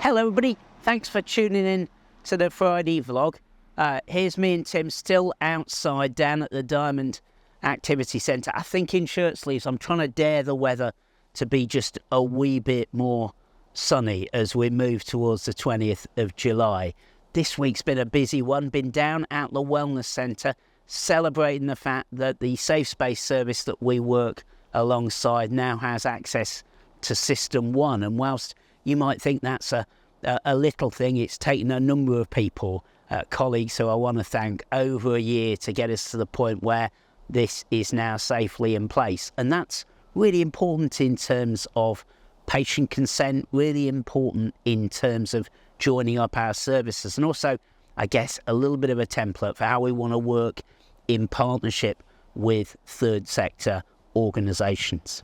Hello everybody, thanks for tuning in to the Friday vlog. Here's me and Tim still outside down at the Diamond Activity Centre. I think in shirt sleeves. I'm trying to dare the weather to be just a wee bit more sunny as we move towards the 20th of July. This week's been a busy one, been down at the Wellness Centre celebrating the fact that the Safe Space service that we work alongside now has access to System 1, and whilst you might think that's a little thing, it's taken a number of people, colleagues who I want to thank, over a year to get us to the point where this is now safely in place. And that's really important in terms of patient consent, really important in terms of joining up our services, and also, I guess, a little bit of a template for how we want to work in partnership with third sector organisations.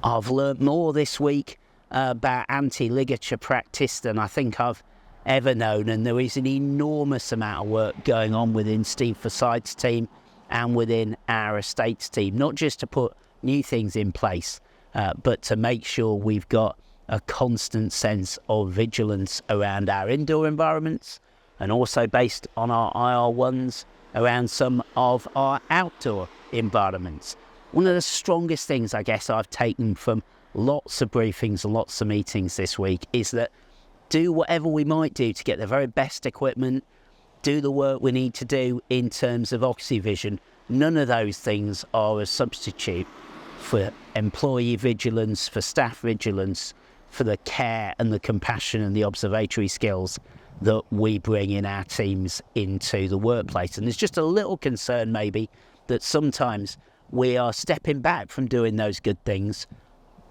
I've learnt more this week about anti-ligature practice than I think I've ever known, and there is an enormous amount of work going on within Steve Forsyth's team and within our estates team, not just to put new things in place, but to make sure we've got a constant sense of vigilance around our indoor environments, and also based on our IR1s around some of our outdoor environments. One of the strongest things I guess I've taken from lots of briefings and lots of meetings this week is that do whatever we might do to get the very best equipment, do the work we need to do in terms of Oxyvision, none of those things are a substitute for employee vigilance, for staff vigilance, for the care and the compassion and the observatory skills that we bring in our teams into the workplace. And there's just a little concern maybe that sometimes we are stepping back from doing those good things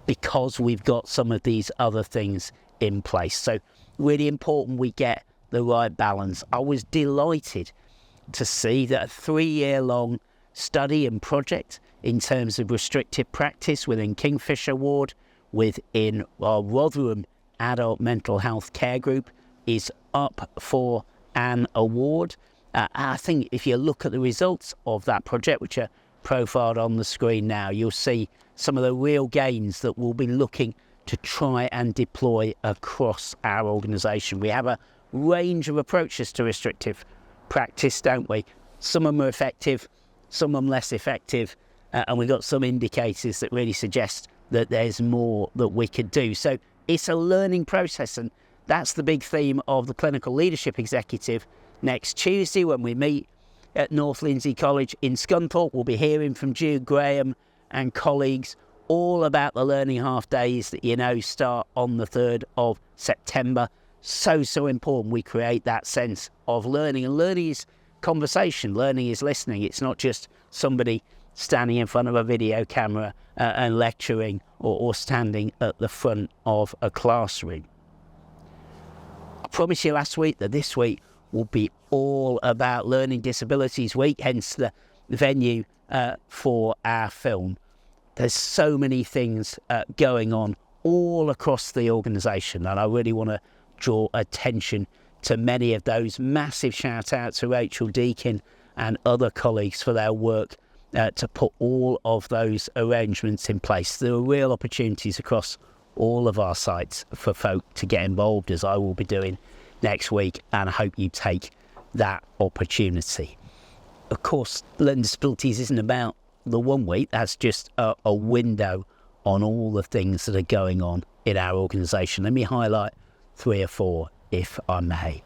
because we've got some of these other things in place. So really important we get the right balance. I was delighted to see that a 3-year-long study and project in terms of restrictive practice within Kingfisher Ward, within our Rotherham Adult Mental Health Care Group, is up for an award. I think if you look at the results of that project, which are profiled on the screen now, you'll see some of the real gains that we'll be looking to try and deploy across our organisation. We have a range of approaches to restrictive practice, don't we? Some of them are effective, some of them less effective, and we've got some indicators that really suggest that there's more that we could do. So it's a learning process, and that's the big theme of the Clinical Leadership Executive next Tuesday when we meet at North Lindsey College in Scunthorpe. We'll be hearing from Jude Graham and colleagues all about the learning half days that start on the 3rd of September. So important we create that sense of learning, and learning is conversation, learning is listening. It's not just somebody standing in front of a video camera and lecturing or standing at the front of a classroom. I promised you last week that this week will be all about Learning Disabilities Week, hence the venue for our film. There's so many things going on all across the organisation, and I really want to draw attention to many of those. Massive shout out to Rachel Deakin and other colleagues for their work to put all of those arrangements in place. There are real opportunities across all of our sites for folk to get involved, as I will be doing next week, and I hope you take that opportunity. Of course, Learning Disabilities isn't about the 1 week, that's just a window on all the things that are going on in our organisation. Let me highlight 3 or 4, if I may.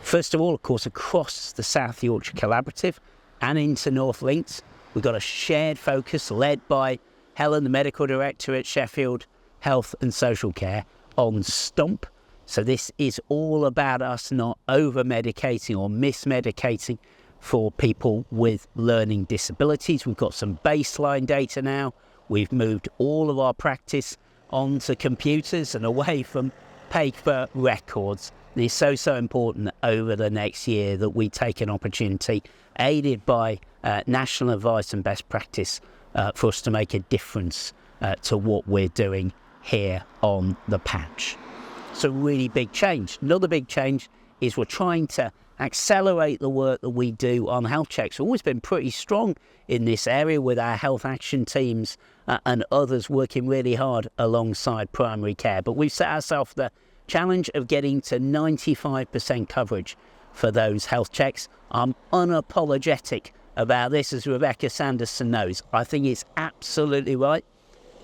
First of all, of course, across the South Yorkshire Collaborative and into North Links, we've got a shared focus led by Helen, the Medical Director at Sheffield Health and Social Care, on STOMP. So this is all about us not over-medicating or mismedicating for people with learning disabilities. We've got some baseline data now. We've moved all of our practice onto computers and away from paper records. And it's so important over the next year that we take an opportunity, aided by national advice and best practice, for us to make a difference to what we're doing here on the patch. So really big change. Another big change is we're trying to accelerate the work that we do on health checks. We've always been pretty strong in this area with our health action teams and others working really hard alongside primary care. But we've set ourselves the challenge of getting to 95% coverage for those health checks. I'm unapologetic about this, as Rebecca Sanderson knows. I think it's absolutely right.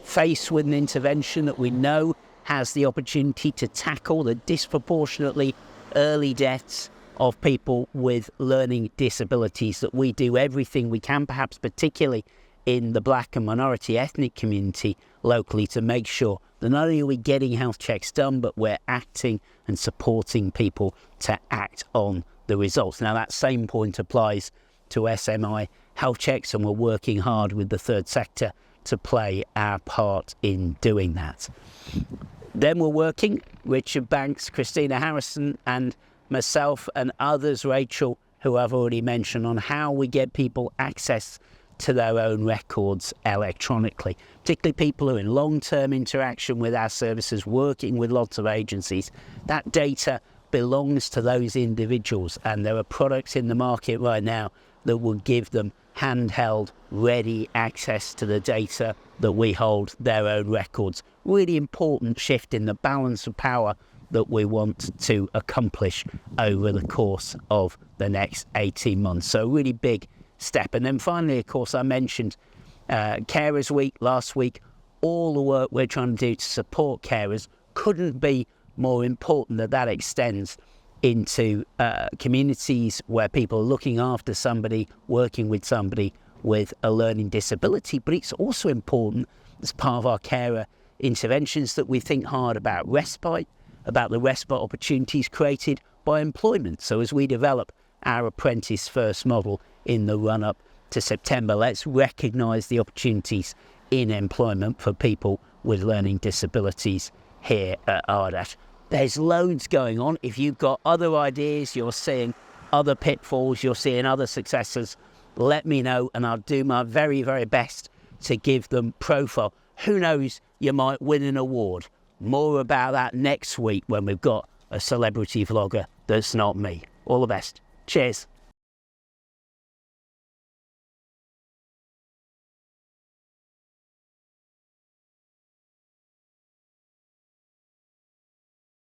Faced with an intervention that we know has the opportunity to tackle the disproportionately early deaths of people with learning disabilities, that we do everything we can, perhaps particularly in the black and minority ethnic community locally, to make sure that not only are we getting health checks done, but we're acting and supporting people to act on the results. Now, that same point applies to SMI health checks, and we're working hard with the third sector to play our part in doing that. Then we're working, Richard Banks, Christina Harrison and myself and others, Rachel, who I've already mentioned, on how we get people access to their own records electronically, particularly people who are in long-term interaction with our services, working with lots of agencies. That data belongs to those individuals, and there are products in the market right now that will give them handheld, ready access to the data that we hold, their own records. Really important shift in the balance of power that we want to accomplish over the course of the next 18 months. So a really big step. And then finally, of course, I mentioned Carers Week last week. All the work we're trying to do to support carers couldn't be more important, that extends into communities where people are looking after somebody, working with somebody with a learning disability. But it's also important, as part of our carer interventions, that we think hard about respite, about the respite opportunities created by employment. So as we develop our Apprentice First model in the run-up to September, let's recognise the opportunities in employment for people with learning disabilities here at RDAT. There's loads going on. If you've got other ideas, you're seeing other pitfalls, you're seeing other successes, let me know, and I'll do my very, very best to give them profile. Who knows, you might win an award. More about that next week when we've got a celebrity vlogger that's not me. All the best. Cheers.